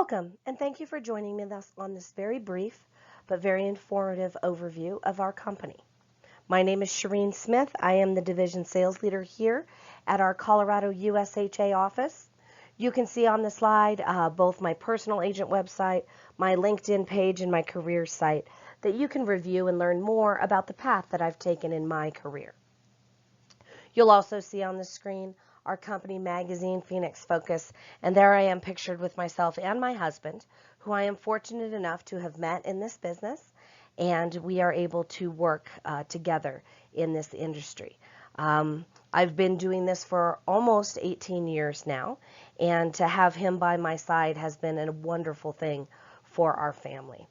Welcome, and thank you for joining me on this very brief but very informative overview of our company. My name is Shireen Smith. I am the Division Sales Leader here at our Colorado USHA office. You can see on the slide both my personal agent website, my LinkedIn page, and my career site that you can review and learn more about the path that I've taken in my career. You'll also see on the screen our company magazine, Phoenix Focus, and there I am pictured with myself and my husband, who I am fortunate enough to have met in this business, and we are able to work together in this industry. I've been doing this for almost 18 years now, and to have him by my side has been a wonderful thing for our family.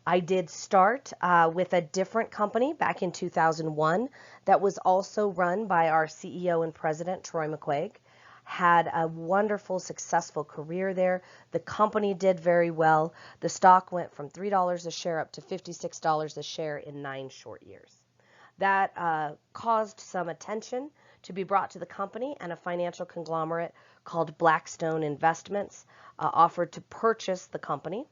I did start with a different company back in 2001 that was also run by our CEO and president, Troy McQuaig. Had a wonderful, successful career there. The company did very well. The stock went from $3 a share up to $56 a share in 9 short years. That caused some attention to be brought to the company, and a financial conglomerate called Blackstone Investments offered to purchase the company.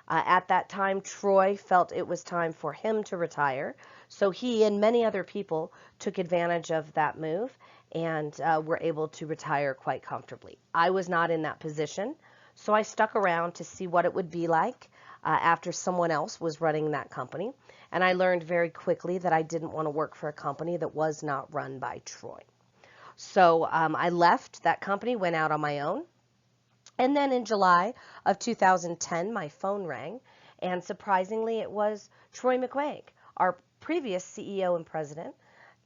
At that time, Troy felt it was time for him to retire, so he and many other people took advantage of that move and were able to retire quite comfortably. I was not in that position, so I stuck around to see what it would be like after someone else was running that company, and I learned very quickly that I didn't want to work for a company that was not run by Troy. So I left that company, went out on my own. And then in July of 2010, my phone rang, and surprisingly, it was Troy McQuaig, our previous CEO and president,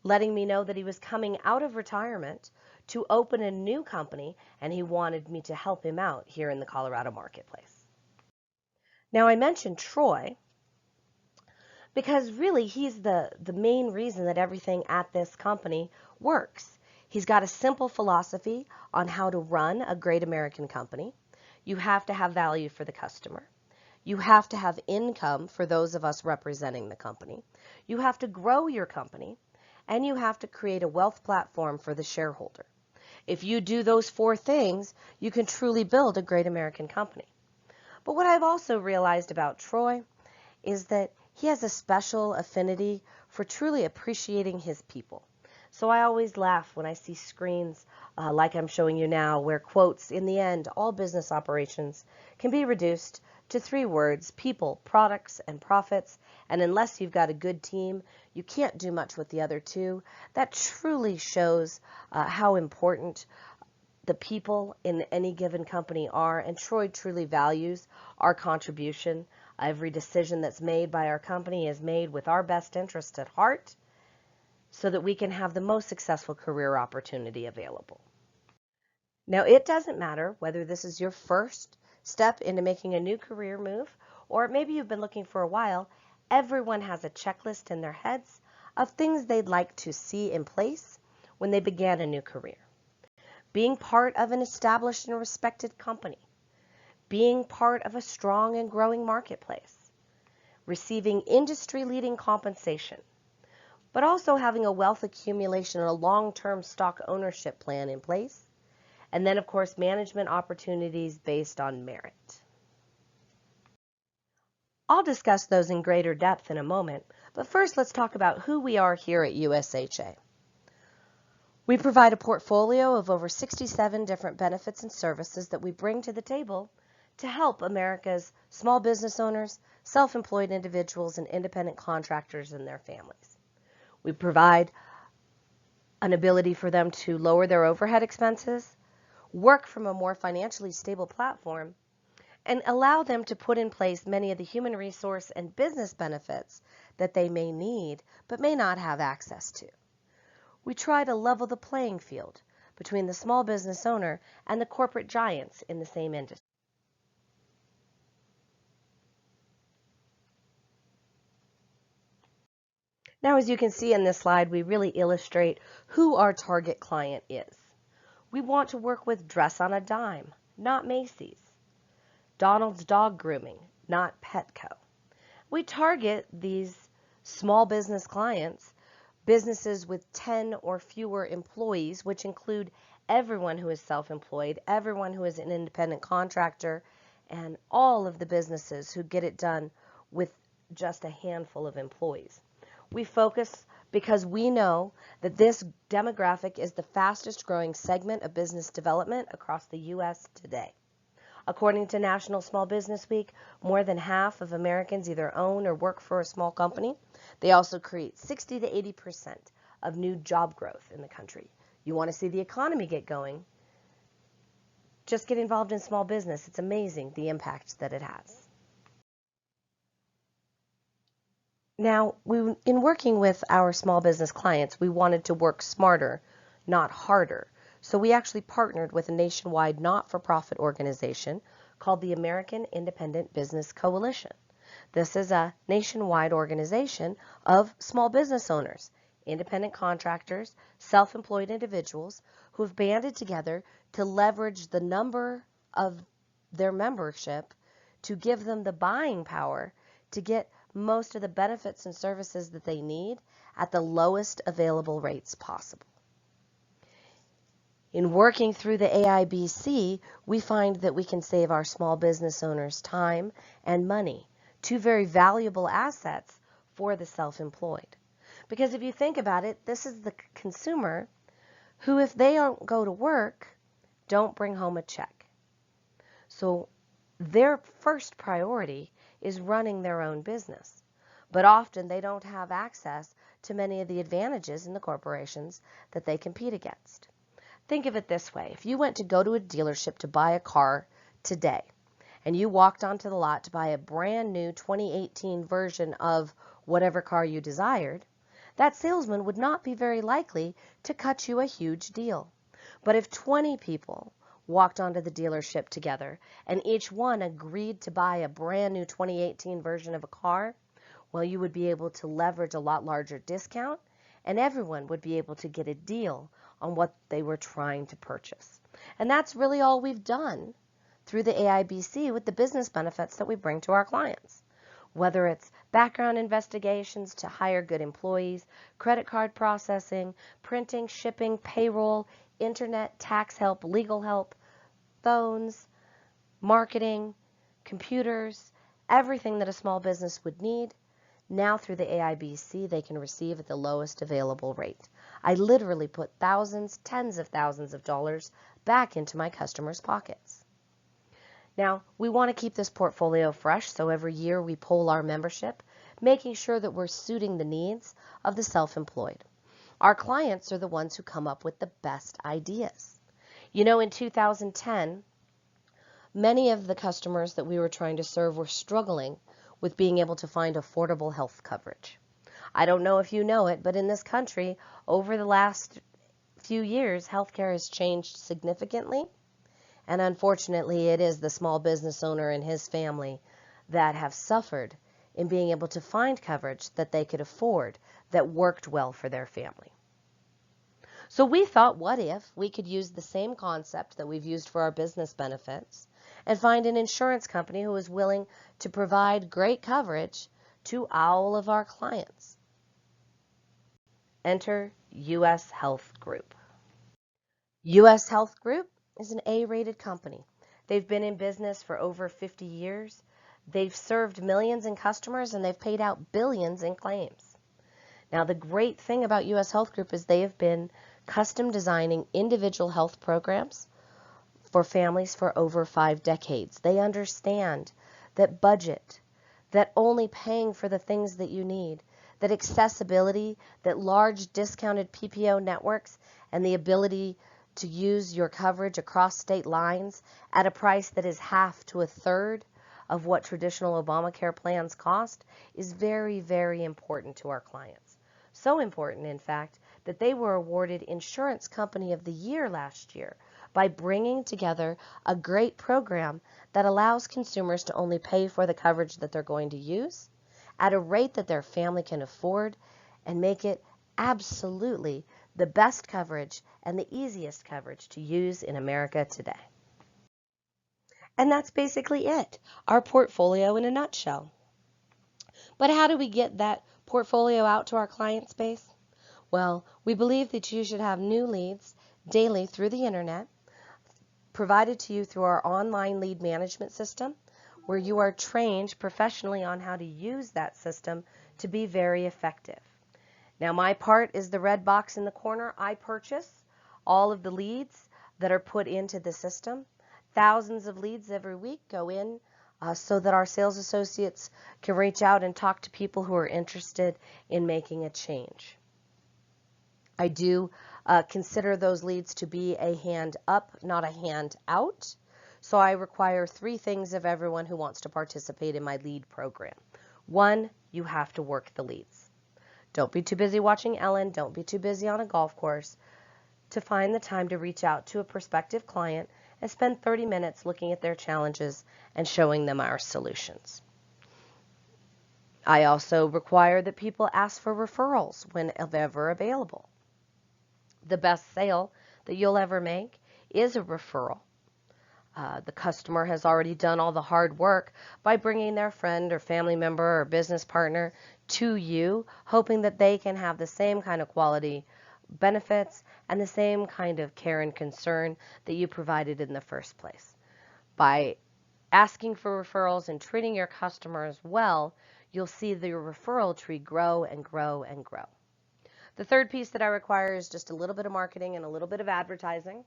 letting me know that he was coming out of retirement to open a new company, and he wanted me to help him out here in the Colorado marketplace. Now, I mentioned Troy because really he's the main reason that everything at this company works. He's got a simple philosophy on how to run a great American company. You have to have value for the customer. You have to have income for those of us representing the company. You have to grow your company, and you have to create a wealth platform for the shareholder. If you do those 4 things, you can truly build a great American company. But what I've also realized about Troy is that he has a special affinity for truly appreciating his people. So I always laugh when I see screens like I'm showing you now where quotes, in the end, all business operations can be reduced to 3 words: people, products, and profits. And unless you've got a good team, you can't do much with the other 2. That truly shows how important the people in any given company are, and Troy truly values our contribution. Every decision that's made by our company is made with our best interest at heart, so that we can have the most successful career opportunity available. Now, it doesn't matter whether this is your first step into making a new career move, or maybe you've been looking for a while. Everyone has a checklist in their heads of things they'd like to see in place when they began a new career. Being part of an established and respected company, being part of a strong and growing marketplace, receiving industry-leading compensation, but also having a wealth accumulation and a long-term stock ownership plan in place, and then, of course, management opportunities based on merit. I'll discuss those in greater depth in a moment, but first let's talk about who we are here at USHA. We provide a portfolio of over 67 different benefits and services that we bring to the table to help America's small business owners, self-employed individuals, and independent contractors and their families. We provide an ability for them to lower their overhead expenses, work from a more financially stable platform, and allow them to put in place many of the human resource and business benefits that they may need but may not have access to. We try to level the playing field between the small business owner and the corporate giants in the same industry. Now, as you can see in this slide, we really illustrate who our target client is. We want to work with Dress on a Dime, not Macy's. Donald's Dog Grooming, not Petco. We target these small business clients, businesses with 10 or fewer employees, which include everyone who is self-employed, everyone who is an independent contractor, and all of the businesses who get it done with just a handful of employees. We focus because we know that this demographic is the fastest growing segment of business development across the U.S. today. According to National Small Business Week, more than half of Americans either own or work for a small company. They also create 60 to 80% of new job growth in the country. You want to see the economy get going? Just get involved in small business. It's amazing the impact that it has. Now, in working with our small business clients, we wanted to work smarter, not harder. So we actually partnered with a nationwide not-for-profit organization called the American Independent Business Coalition. This is a nationwide organization of small business owners, independent contractors, self-employed individuals who have banded together to leverage the number of their membership to give them the buying power to get most of the benefits and services that they need at the lowest available rates possible. In working through the AIBC, we find that we can save our small business owners time and money, two very valuable assets for the self-employed. Because if you think about it, this is the consumer who, if they don't go to work, don't bring home a check. So their first priority is running their own business. But often they don't have access to many of the advantages in the corporations that they compete against. Think of it this way. If you went to go to a dealership to buy a car today, and you walked onto the lot to buy a brand new 2018 version of whatever car you desired, that salesman would not be very likely to cut you a huge deal. But if 20 people walked onto the dealership together and each one agreed to buy a brand new 2018 version of a car, well, you would be able to leverage a lot larger discount, and everyone would be able to get a deal on what they were trying to purchase. And that's really all we've done through the AIBC with the business benefits that we bring to our clients. Whether it's background investigations to hire good employees, credit card processing, printing, shipping, payroll, internet, tax help, legal help, phones, marketing, computers, everything that a small business would need. Now through the AIBC, they can receive at the lowest available rate. I literally put thousands, tens of thousands of dollars back into my customers' pockets. Now, we want to keep this portfolio fresh, so every year we poll our membership, making sure that we're suiting the needs of the self-employed. Our clients are the ones who come up with the best ideas. You know, in 2010, many of the customers that we were trying to serve were struggling with being able to find affordable health coverage. I don't know if you know it, but in this country, over the last few years, healthcare has changed significantly. And unfortunately, it is the small business owner and his family that have suffered in being able to find coverage that they could afford that worked well for their family. So we thought, what if we could use the same concept that we've used for our business benefits and find an insurance company who is willing to provide great coverage to all of our clients. Enter US Health Group. US Health Group is an A-rated company. They've been in business for over 50 years. They've served millions in customers and they've paid out billions in claims. Now, the great thing about US Health Group is they have been custom designing individual health programs for families for over 5 decades. They understand that budget, that only paying for the things that you need, that accessibility, that large discounted PPO networks, and the ability to use your coverage across state lines at a price that is half to a third of what traditional Obamacare plans cost is very, very important to our clients. So important, in fact, that they were awarded Insurance Company of the Year last year by bringing together a great program that allows consumers to only pay for the coverage that they're going to use at a rate that their family can afford and make it absolutely the best coverage and the easiest coverage to use in America today. And that's basically it, our portfolio in a nutshell. But how do we get that portfolio out to our client base? Well, we believe that you should have new leads daily through the internet, provided to you through our online lead management system, where you are trained professionally on how to use that system to be very effective. Now, my part is the red box in the corner. I purchase all of the leads that are put into the system. Thousands of leads every week go in so that our sales associates can reach out and talk to people who are interested in making a change. I do consider those leads to be a hand up, not a hand out. So I require 3 things of everyone who wants to participate in my lead program. 1, you have to work the leads. Don't be too busy watching Ellen. Don't be too busy on a golf course to find the time to reach out to a prospective client and spend 30 minutes looking at their challenges and showing them our solutions. I also require that people ask for referrals whenever available. The best sale that you'll ever make is a referral. The customer has already done all the hard work by bringing their friend or family member or business partner to you, hoping that they can have the same kind of quality benefits and the same kind of care and concern that you provided in the first place. By asking for referrals and treating your customers well, you'll see the referral tree grow and grow and grow. The third piece that I require is just a little bit of marketing and a little bit of advertising.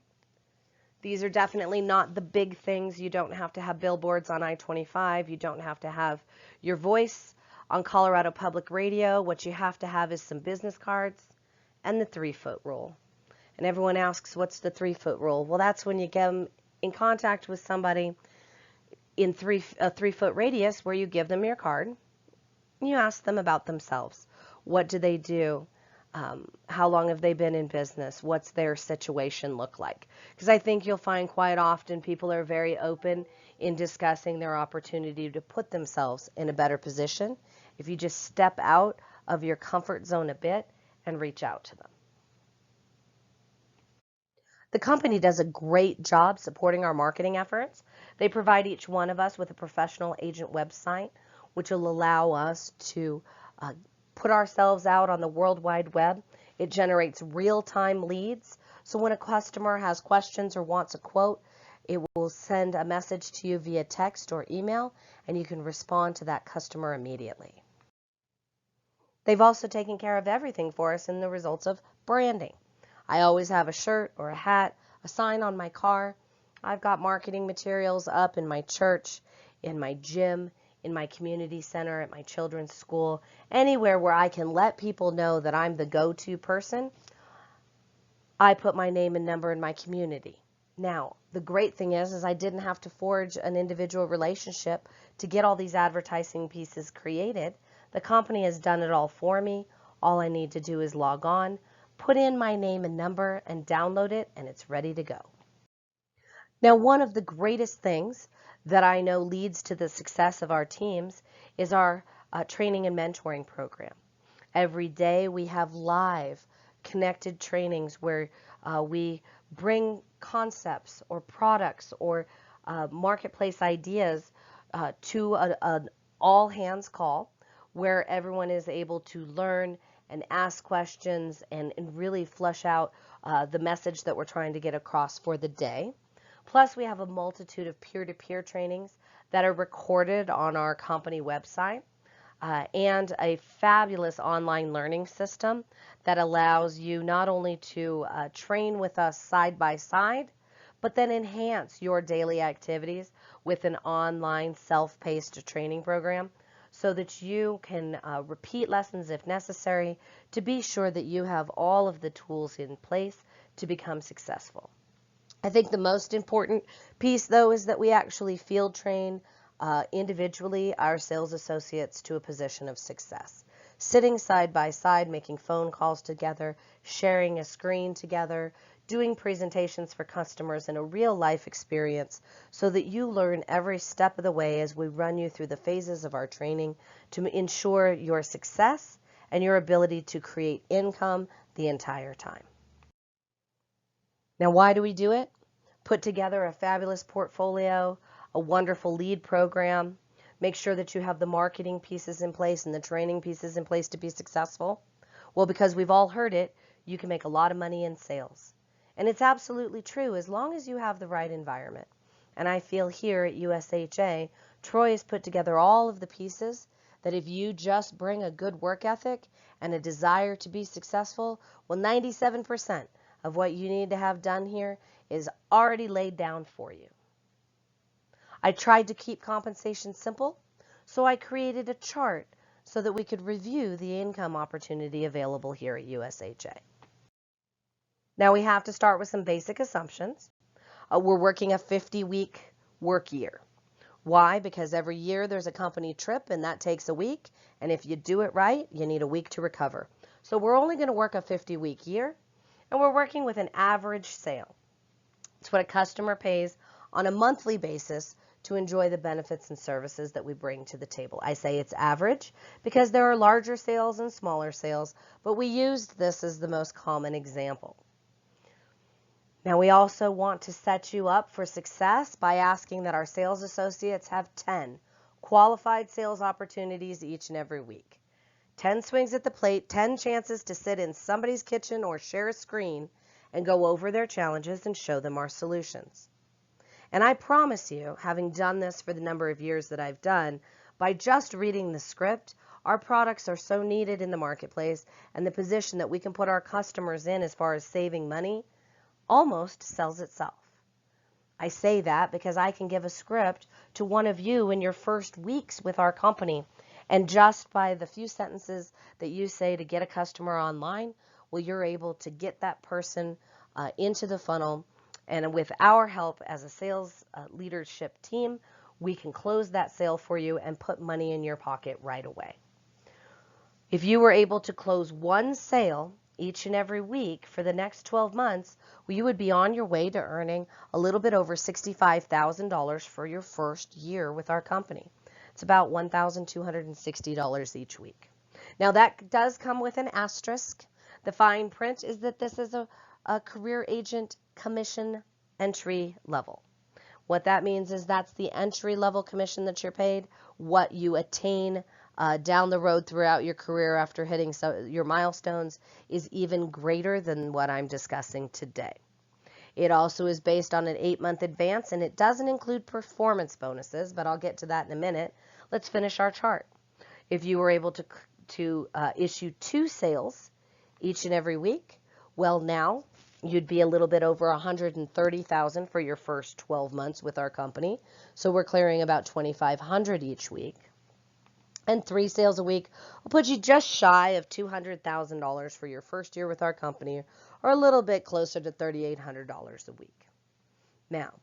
These are definitely not the big things. You don't have to have billboards on I-25. You don't have to have your voice on Colorado Public Radio. What you have to have is some business cards and the 3-foot rule. And everyone asks, what's the 3-foot rule? Well, that's when you get them in contact with somebody in a 3-foot radius where you give them your card. You ask them about themselves. What do they do? How long have they been in business? What's their situation look like? Because I think you'll find quite often people are very open in discussing their opportunity to put themselves in a better position if you just step out of your comfort zone a bit and reach out to them. The company does a great job supporting our marketing efforts. They provide each one of us with a professional agent website, which will allow us to put ourselves out on the World Wide Web. It generates real-time leads. So when a customer has questions or wants a quote, it will send a message to you via text or email, and you can respond to that customer immediately. They've also taken care of everything for us in the results of branding. I always have a shirt or a hat, a sign on my car. I've got marketing materials up in my church, in my gym, in my community center, at my children's school, anywhere where I can let people know that I'm the go-to person. I put my name and number in my community. Now, the great thing is I didn't have to forge an individual relationship to get all these advertising pieces created. The company has done it all for me. All I need to do is log on, put in my name and number, and download it, and it's ready to go. Now, one of the greatest things that I know leads to the success of our teams is our training and mentoring program. Every day we have live connected trainings where we bring concepts or products or marketplace ideas to an all-hands call where everyone is able to learn and ask questions and really flesh out the message that we're trying to get across for the day. Plus, we have a multitude of peer-to-peer trainings that are recorded on our company website and a fabulous online learning system that allows you not only to train with us side by side, but then enhance your daily activities with an online self-paced training program so that you can repeat lessons if necessary to be sure that you have all of the tools in place to become successful. I think the most important piece, though, is that we actually field train individually our sales associates to a position of success. Sitting side by side, making phone calls together, sharing a screen together, doing presentations for customers in a real life experience so that you learn every step of the way as we run you through the phases of our training to ensure your success and your ability to create income the entire time. Now, why do we do it? Put together a fabulous portfolio, a wonderful lead program, make sure that you have the marketing pieces in place and the training pieces in place to be successful. Well, because we've all heard it, you can make a lot of money in sales. And it's absolutely true as long as you have the right environment. And I feel here at USHA, Troy has put together all of the pieces that if you just bring a good work ethic and a desire to be successful, well, 97% of what you need to have done here is already laid down for you. I tried to keep compensation simple, so I created a chart so that we could review the income opportunity available here at USHA. Now we have to start with some basic assumptions. We're working a 50-week work year. Why? Because every year there's a company trip and that takes a week, and if you do it right, you need a week to recover. So we're only going to work a 50-week year, and we're working with an average sale. It's what a customer pays on a monthly basis to enjoy the benefits and services that we bring to the table. I say it's average because there are larger sales and smaller sales, but we used this as the most common example. Now we also want to set you up for success by asking that our sales associates have 10 qualified sales opportunities each and every week. 10 swings at the plate, 10 chances to sit in somebody's kitchen or share a screen and go over their challenges and show them our solutions. And I promise you, having done this for the number of years that I've done, by just reading the script, our products are so needed in the marketplace, and the position that we can put our customers in as far as saving money almost sells itself. I say that because I can give a script to one of you in your first weeks with our company, and just by the few sentences that you say to get a customer online, well, you're able to get that person into the funnel, and with our help as a sales leadership team, we can close that sale for you and put money in your pocket right away. If you were able to close one sale each and every week for the next 12 months, well, you would be on your way to earning a little bit over $65,000 for your first year with our company. It's about $1,260 each week. Now that does come with an asterisk. The fine print is that this is a career agent commission entry level. What that means is that's the entry level commission that you're paid. What you attain down the road throughout your career after hitting your milestones is even greater than what I'm discussing today. It also is based on an 8-month advance, and it doesn't include performance bonuses, but I'll get to that in a minute. Let's finish our chart. If you were able to issue 2 sales each and every week, well, now you'd be a little bit over $130,000 for your first 12 months with our company. So we're clearing about $2,500 each week. And 3 sales a week will put you just shy of $200,000 for your first year with our company, or a little bit closer to $3,800 a week. Now,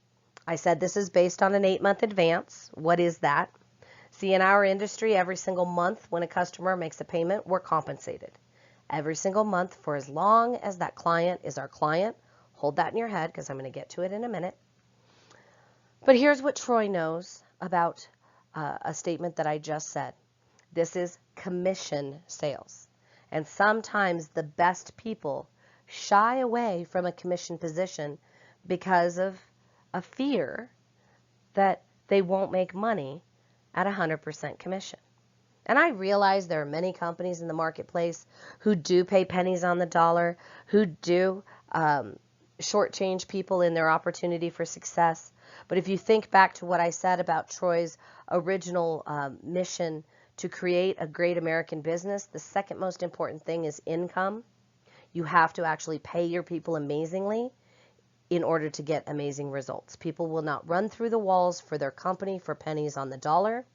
I said this is based on an 8-month advance. What is that? See, in our industry, every single month when a customer makes a payment, we're compensated. Every single month for as long as that client is our client. Hold that in your head because I'm going to get to it in a minute. But here's what Troy knows about a statement that I just said. This is commission sales. And sometimes the best people shy away from a commission position because of a fear that they won't make money at 100% commission. And I realize there are many companies in the marketplace who do pay pennies on the dollar, who do shortchange people in their opportunity for success. But if you think back to what I said about Troy's original mission to create a great American business, the second most important thing is income. You have to actually pay your people amazingly in order to get amazing results. People will not run through the walls for their company for pennies on the dollar,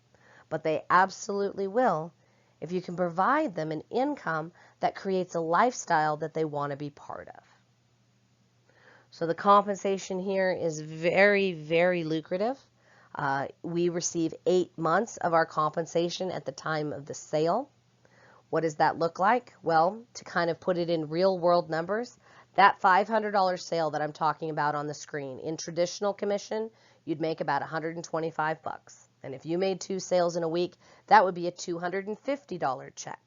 but they absolutely will if you can provide them an income that creates a lifestyle that they want to be part of. So the compensation here is very, very lucrative. We receive 8 months of our compensation at the time of the sale. What does that look like? Well, to kind of put it in real world numbers, that $500 sale that I'm talking about on the screen, in traditional commission, you'd make about $125. And if you made 2 sales in a week, that would be a $250 check.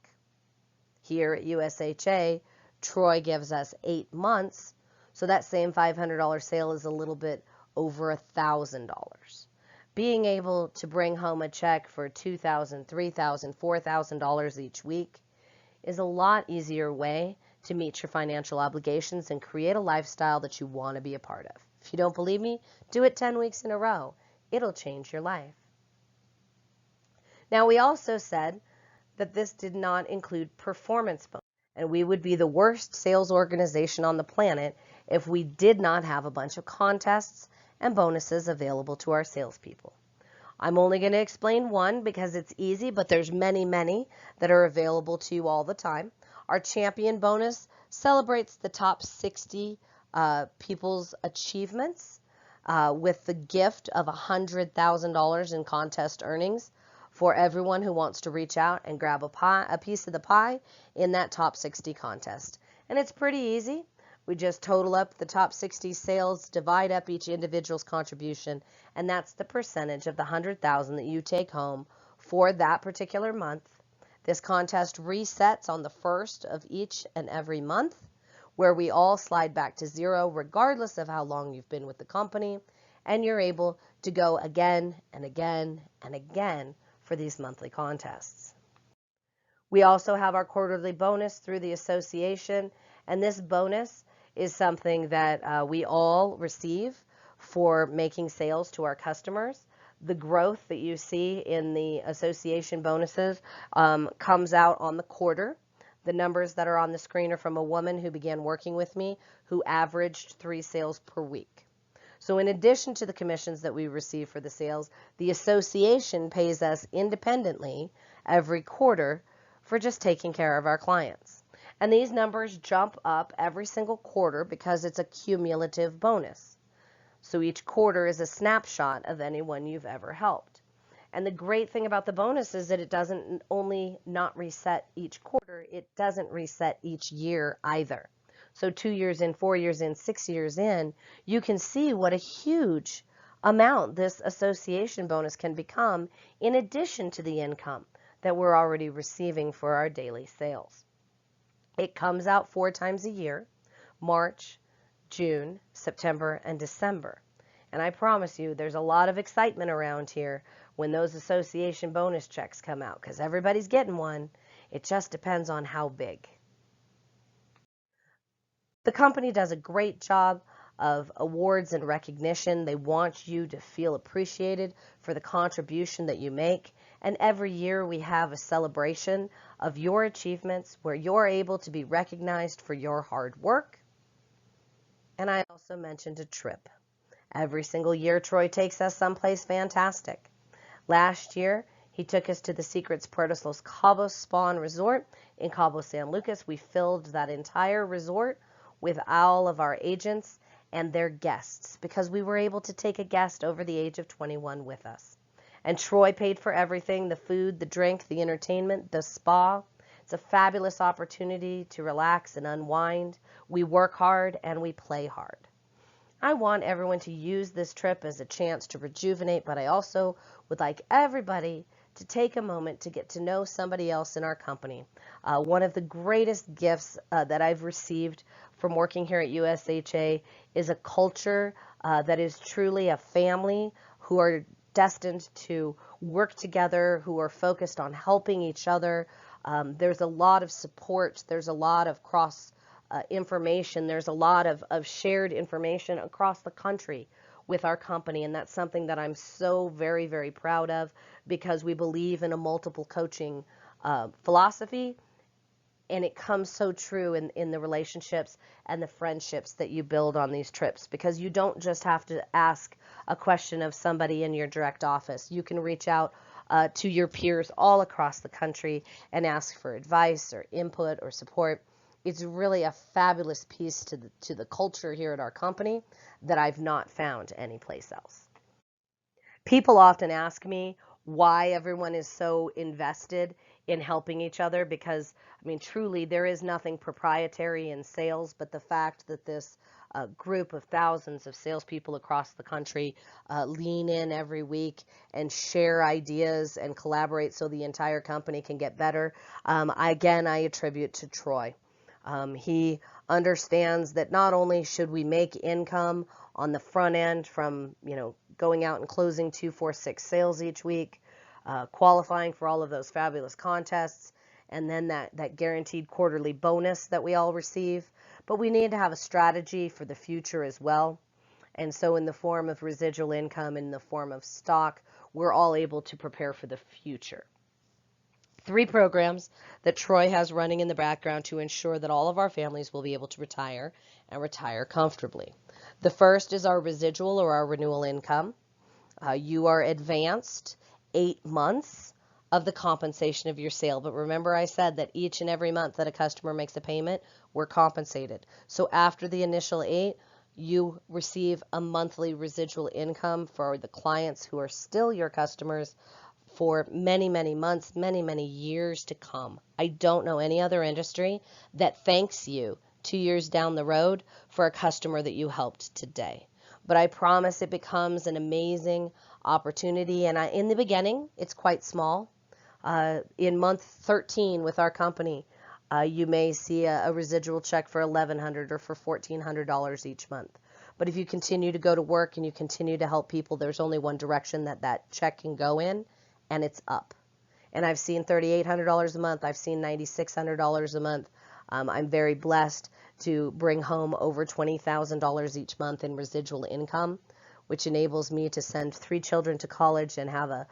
Here at USHA, Troy gives us 8 months, so that same $500 sale is a little bit over $1,000. Being able to bring home a check for $2,000, $3,000, $4,000 each week is a lot easier way to meet your financial obligations and create a lifestyle that you want to be a part of. If you don't believe me, do it 10 weeks in a row. It'll change your life. Now, we also said that this did not include performance bonus, and we would be the worst sales organization on the planet if we did not have a bunch of contests and bonuses available to our salespeople. I'm only going to explain one because it's easy, but there's many that are available to you all the time. Our champion bonus celebrates the top 60 people's achievements with the gift of $100,000 in contest earnings for everyone who wants to reach out and grab a piece of the pie in that top 60 contest. And it's pretty easy. We just total up the top 60 sales, divide up each individual's contribution, and that's the percentage of the $100,000 that you take home for that particular month. This contest resets on the first of each and every month, where we all slide back to zero regardless of how long you've been with the company, and you're able to go again and again and again for these monthly contests. We also have our quarterly bonus through the association, and this bonus is something that we all receive for making sales to our customers. The growth that you see in the association bonuses comes out on the quarter. The numbers that are on the screen are from a woman who began working with me who averaged 3 sales per week. So in addition to the commissions that we receive for the sales, the association pays us independently every quarter for just taking care of our clients. And these numbers jump up every single quarter because it's a cumulative bonus. So each quarter is a snapshot of anyone you've ever helped. And the great thing about the bonus is that it doesn't only not reset each quarter, it doesn't reset each year either. So 2 years in, 4 years in, 6 years in, you can see what a huge amount this association bonus can become in addition to the income that we're already receiving for our daily sales. It comes out 4 times a year, March, June, September, and December. And I promise you, there's a lot of excitement around here when those association bonus checks come out, because everybody's getting one. It just depends on how big. The company does a great job of awards and recognition. They want you to feel appreciated for the contribution that you make. And every year we have a celebration of your achievements where you're able to be recognized for your hard work. And I also mentioned a trip. Every single year Troy takes us someplace fantastic. Last year he took us to the Secrets Puerto Los Cabos Spa and Resort in Cabo San Lucas. We filled that entire resort with all of our agents and their guests because we were able to take a guest over the age of 21 with us. And Troy paid for everything, the food, the drink, the entertainment, the spa. It's a fabulous opportunity to relax and unwind. We work hard and we play hard. I want everyone to use this trip as a chance to rejuvenate, but I also would like everybody to take a moment to get to know somebody else in our company. One of the greatest gifts that I've received from working here at USHA is a culture that is truly a family who are destined to work together, who are focused on helping each other. There's a lot of support. There's a lot of cross information. There's a lot of shared information across the country with our company, and that's something that I'm so very proud of because we believe in a multiple coaching philosophy, and it comes so true in the relationships and the friendships that you build on these trips, because you don't just have to ask a question of somebody in your direct office. You can reach out to your peers all across the country and ask for advice or input or support. It's really a fabulous piece to the culture here at our company that I've not found anyplace else. People often ask me why everyone is so invested in helping each other, because, I mean, truly there is nothing proprietary in sales, but the fact that this group of thousands of salespeople across the country lean in every week and share ideas and collaborate so the entire company can get better, I attribute to Troy. He understands that not only should we make income on the front end from, going out and closing 2, 4, 6 sales each week, qualifying for all of those fabulous contests, and then that guaranteed quarterly bonus that we all receive. But we need to have a strategy for the future as well. And so in the form of residual income, in the form of stock, we're all able to prepare for the future. 3 programs that Troy has running in the background to ensure that all of our families will be able to retire and retire comfortably. The first is our residual or our renewal income. You are advanced 8 months of the compensation of your sale. But remember I said that each and every month that a customer makes a payment, we're compensated. So after the initial 8, you receive a monthly residual income for the clients who are still your customers for many, many months, many, many years to come. I don't know any other industry that thanks you 2 years down the road for a customer that you helped today. But I promise it becomes an amazing opportunity. And in the beginning, it's quite small. In month 13 with our company, you may see a residual check for $1,100 or for $1,400 each month. But if you continue to go to work and you continue to help people, there's only one direction that check can go in, and it's up. And I've seen $3,800 a month. I've seen $9,600 a month. I'm very blessed to bring home over $20,000 each month in residual income, which enables me to send 3 children to college and have a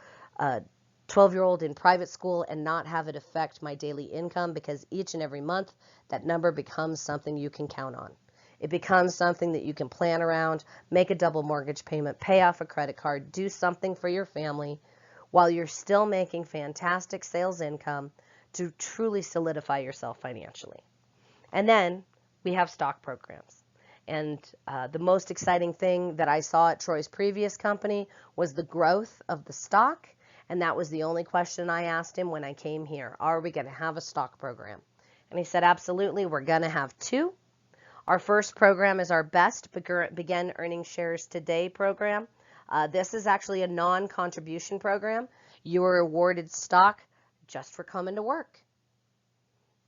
12-year-old in private school and not have it affect my daily income, because each and every month that number becomes something you can count on. It becomes something that you can plan around, make a double mortgage payment, pay off a credit card, do something for your family while you're still making fantastic sales income to truly solidify yourself financially. And then we have stock programs. And the most exciting thing that I saw at Troy's previous company was the growth of the stock. And that was the only question I asked him when I came here. Are we going to have a stock program? And he said, absolutely, we're going to have 2. Our first program is our Best Begin Earning Shares Today program. This is actually a non-contribution program. You are awarded stock just for coming to work.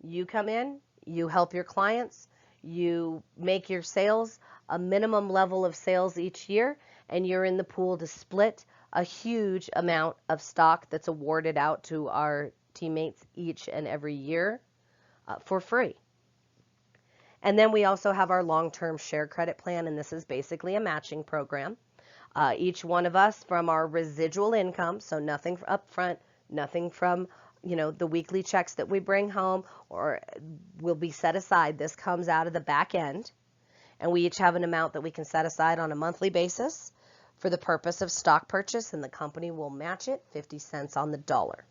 You come in, you help your clients, you make your sales, a minimum level of sales each year, and you're in the pool to split a huge amount of stock that's awarded out to our teammates each and every year for free. And then we also have our long-term share credit plan, and this is basically a matching program. Each one of us, from our residual income, so nothing up front, nothing from the weekly checks that we bring home or will be set aside. This comes out of the back end, and we each have an amount that we can set aside on a monthly basis for the purpose of stock purchase, and the company will match it 50 cents on the dollar.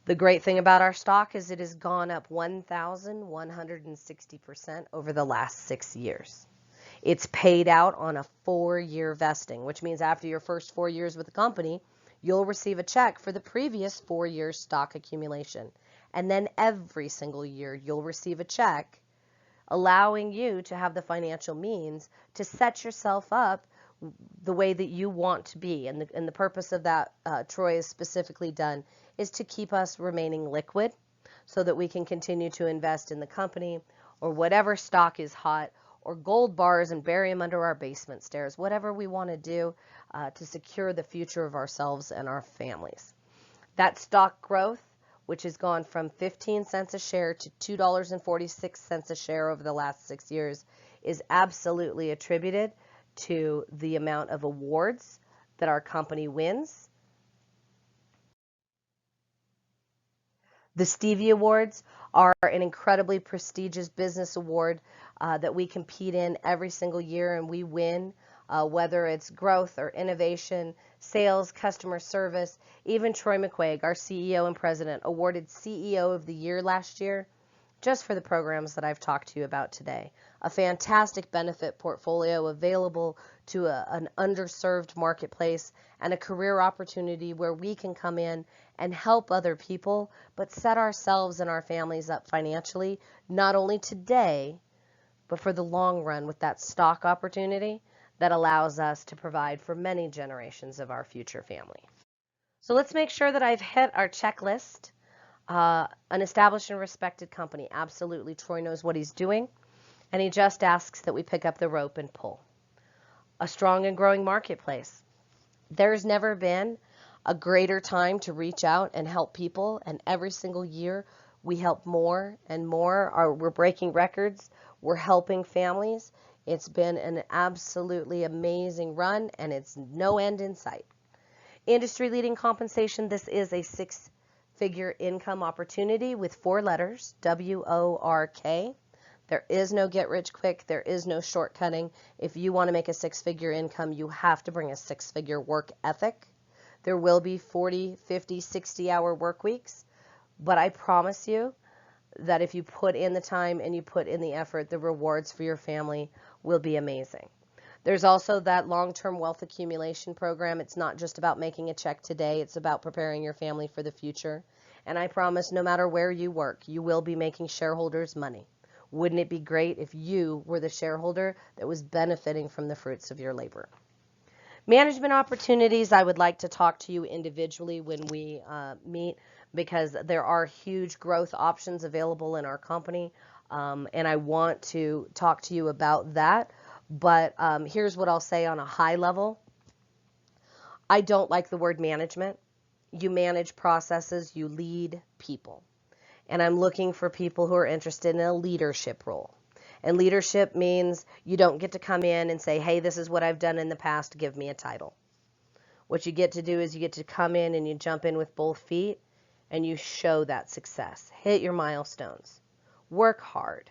The great thing about our stock is it has gone up 1,160% over the last 6 years. It's paid out on a 4-year vesting, which means after your first 4 years with the company, you'll receive a check for the previous 4 years stock accumulation. And then every single year, you'll receive a check allowing you to have the financial means to set yourself up the way that you want to be. And the purpose of that, Troy has specifically done, is to keep us remaining liquid so that we can continue to invest in the company or whatever stock is hot, or gold bars and bury them under our basement stairs, whatever we want to do to secure the future of ourselves and our families. That stock growth, which has gone from 15 cents a share to $2.46 a share over the last 6 years, is absolutely attributed to the amount of awards that our company wins. The Stevie Awards are an incredibly prestigious business award that we compete in every single year, and we win, whether it's growth or innovation, sales, customer service. Even Troy McQuaig, our CEO and president, awarded CEO of the Year last year just for the programs that I've talked to you about today. A fantastic benefit portfolio available to an underserved marketplace, and a career opportunity where we can come in and help other people, but set ourselves and our families up financially, not only today, but for the long run, with that stock opportunity that allows us to provide for many generations of our future family. So let's make sure that I've hit our checklist. An established and respected company. Absolutely, Troy knows what he's doing, and he just asks that we pick up the rope and pull. A strong and growing marketplace. There's never been a greater time to reach out and help people, and every single year we help more and more. We're breaking records. We're helping families. It's been an absolutely amazing run, and it's no end in sight. Industry-leading compensation. This is a six-figure income opportunity with 4 letters, WORK. There is no get rich quick. There is no shortcutting. If you want to make a 6-figure income, you have to bring a 6-figure work ethic. There will be 40, 50, 60-hour work weeks, but I promise you that if you put in the time and you put in the effort, the rewards for your family will be amazing. There's also that long-term wealth accumulation program. It's not just about making a check today. It's about preparing your family for the future. And I promise no matter where you work, you will be making shareholders money. Wouldn't it be great if you were the shareholder that was benefiting from the fruits of your labor? Management opportunities, I would like to talk to you individually when we meet, because there are huge growth options available in our company, and I want to talk to you about that. But here's what I'll say on a high level. I don't like the word management. You manage processes, you lead people. And I'm looking for people who are interested in a leadership role. And leadership means you don't get to come in and say, hey, this is what I've done in the past, give me a title. What you get to do is you get to come in and you jump in with both feet and you show that success. Hit your milestones. Work hard.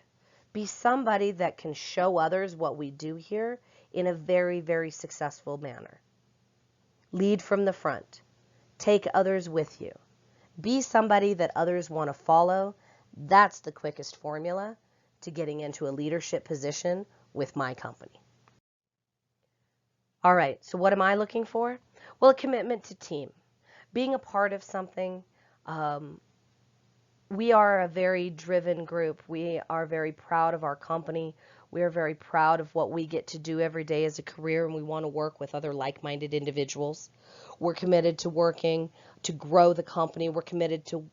Be somebody that can show others what we do here in a very, very successful manner. Lead from the front. Take others with you. Be somebody that others want to follow. That's the quickest formula to getting into a leadership position with my company. All right, so what am I looking for? Well, a commitment to team. Being a part of something. We are a very driven group. We are very proud of our company. We are very proud of what we get to do every day as a career, and we want to work with other like-minded individuals. We're committed to working to grow the company. We're committed to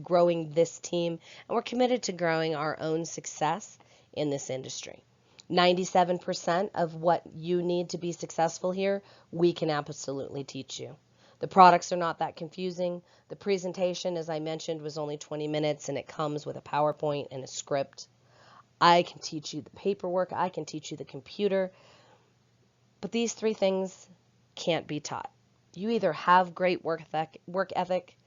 growing this team, and we're committed to growing our own success in this industry. 97% of what you need to be successful here, we can absolutely teach you. The products are not that confusing. The presentation, as I mentioned, was only 20 minutes, and it comes with a PowerPoint and a script. I can teach you the paperwork. I can teach you the computer. But these 3 things can't be taught. You either have great work ethic,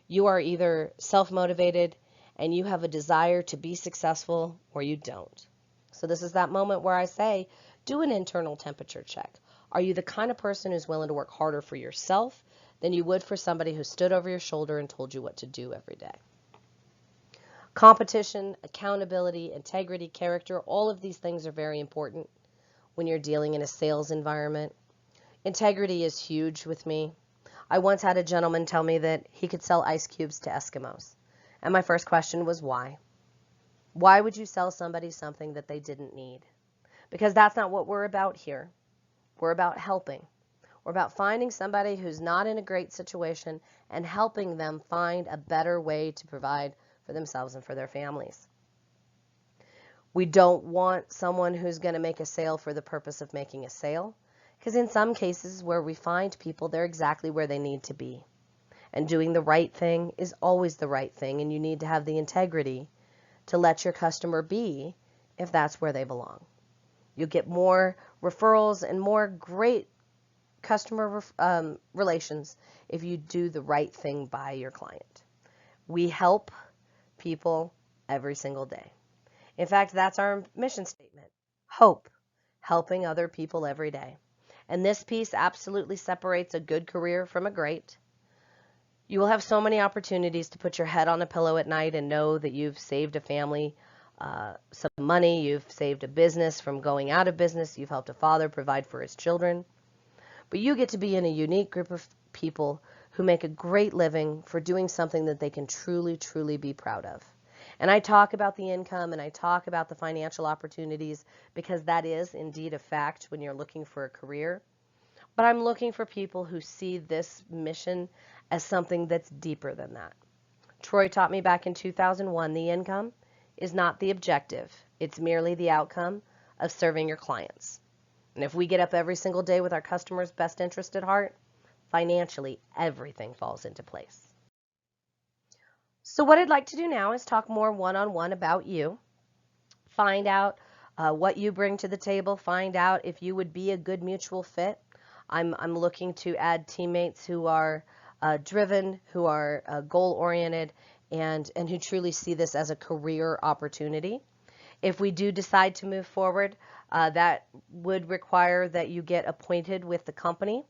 you are either self-motivated, and you have a desire to be successful, or you don't. So this is that moment where I say, do an internal temperature check. Are you the kind of person who's willing to work harder for yourself than you would for somebody who stood over your shoulder and told you what to do every day? Competition, accountability, integrity, character, all of these things are very important when you're dealing in a sales environment. Integrity is huge with me. I once had a gentleman tell me that he could sell ice cubes to Eskimos. And my first question was, why? Why would you sell somebody something that they didn't need? Because that's not what we're about here. We're about helping. We're about finding somebody who's not in a great situation and helping them find a better way to provide for themselves and for their families. We don't want someone who's going to make a sale for the purpose of making a sale, because in some cases where we find people, they're exactly where they need to be. And doing the right thing is always the right thing, and you need to have the integrity to let your customer be if that's where they belong. You'll get more referrals and more great customer relations if you do the right thing by your client. We help people every single day. In fact, that's our mission statement. Hope, helping other people every day. And this piece absolutely separates a good career from a great. You will have so many opportunities to put your head on a pillow at night and know that you've saved a family some money, you've saved a business from going out of business, you've helped a father provide for his children. But you get to be in a unique group of people who make a great living for doing something that they can truly, truly be proud of. And I talk about the income and I talk about the financial opportunities because that is indeed a fact when you're looking for a career. But I'm looking for people who see this mission as something that's deeper than that. Troy taught me back in 2001, the income is not the objective. It's merely the outcome of serving your clients. And if we get up every single day with our customers' best interest at heart, financially, everything falls into place. So what I'd like to do now is talk more one-on-one about you, find out what you bring to the table, find out if you would be a good mutual fit. I'm looking to add teammates who are driven, who are goal-oriented, and who truly see this as a career opportunity. If we do decide to move forward, that would require that you get appointed with the company,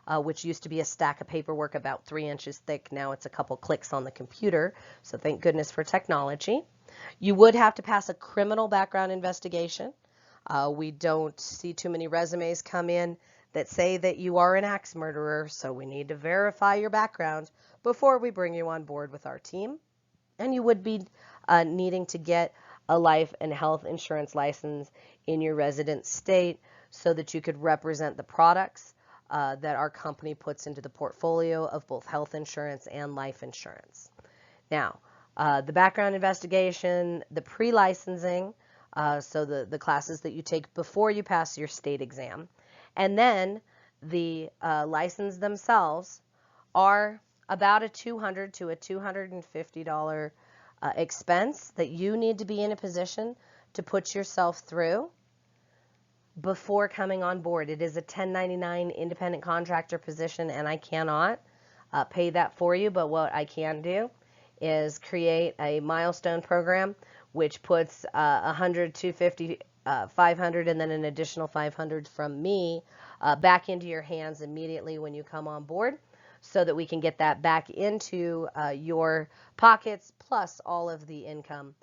which used to be a stack of paperwork about 3 inches thick. Now it's a couple clicks on the computer, so thank goodness for technology. You would have to pass a criminal background investigation. We don't see too many resumes come in that say that you are an axe murderer, so we need to verify your background before we bring you on board with our team. And you would be needing to get a life and health insurance license in your resident state so that you could represent the products that our company puts into the portfolio of both health insurance and life insurance. Now, the background investigation, the pre-licensing, so the classes that you take before you pass your state exam, and then the license themselves are about a $200 to a $250 expense that you need to be in a position to put yourself through before coming on board. It is a 1099 independent contractor position, and I cannot pay that for you, but what I can do is create a milestone program which puts 100, 250, 500, and then an additional 500 from me back into your hands immediately when you come on board, so that we can get that back into your pockets, plus all of the income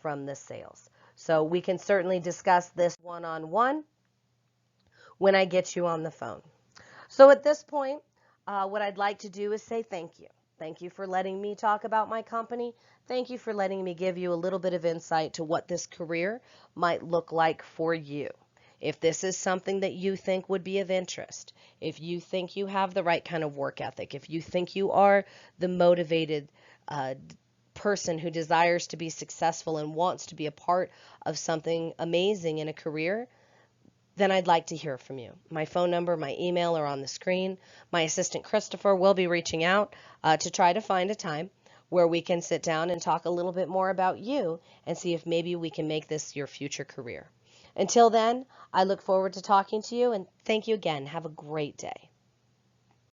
from the sales. So we can certainly discuss this one-on-one when I get you on the phone. So at this point, what I'd like to do is say thank you. Thank you for letting me talk about my company. Thank you for letting me give you a little bit of insight to what this career might look like for you. If this is something that you think would be of interest, if you think you have the right kind of work ethic, if you think you are the motivated person who desires to be successful and wants to be a part of something amazing in a career, then I'd like to hear from you. My phone number, my email are on the screen. My assistant Christopher will be reaching out to try to find a time where we can sit down and talk a little bit more about you and see if maybe we can make this your future career. Until then, I look forward to talking to you, and thank you again. Have a great day.